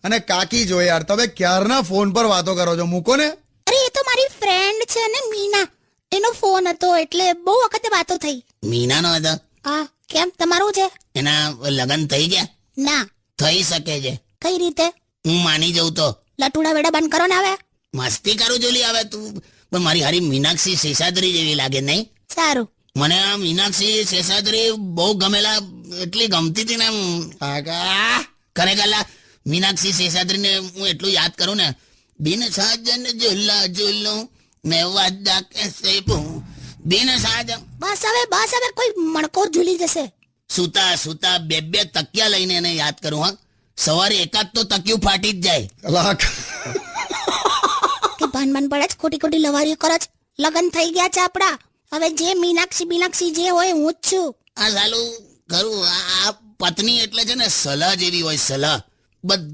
અને કાકી જો યાર, તમે ક્યારના ફોન પર વાતો કરો છો, મૂકો ને. અરે એ તો મારી ફ્રેન્ડ છે ને મીના, એનો ફોન હતો એટલે બહુ વખતે વાતો થઈ. મીનાનો હતો? હા, કેમ તમારું છે? એના લગ્ન થઈ ગયા? ના. થઈ શકે છે. કઈ રીતે? હું માની જઉં તો. લટુડા વેડા બંધ કરો ને હવે. મસ્તી કરું જોલી હવે તું, પણ મારી હારી મીનાક્ષી શેષાદ્રી જેવી લાગે નહીં? સારું. મને આ મીનાક્ષી શેષાદ્રી બહુ ગમેલા, એટલી ગમતી હતી ને ખરેખર મીનાક્ષી શેષાદ્રીને હું એટલું યાદ કરું ને, બિન સાજન ઝુલ્લા ઝુલ્લું મેં વાદા કેસે પૂ બિન સાજન. બસ હવે કોઈ મણકોર ઝૂલી જશે. સુતા સુતા બે બે તકિયા લઈને એને યાદ કરું. હા, સવારે એકાદ તો તકિયું ફાટી જ જાય. અલા, કે ભાન પડે જ, ખોટી ખોટી લવારીઓ કરો જ. લગ્ન થઈ ગયા છે આપડા, હવે જે મીનાક્ષી જે હોય હું જ છું. આ સાલું ખરું, આ પત્ની એટલે છે ને સલાહ જેવી હોય, સલાહ. બધા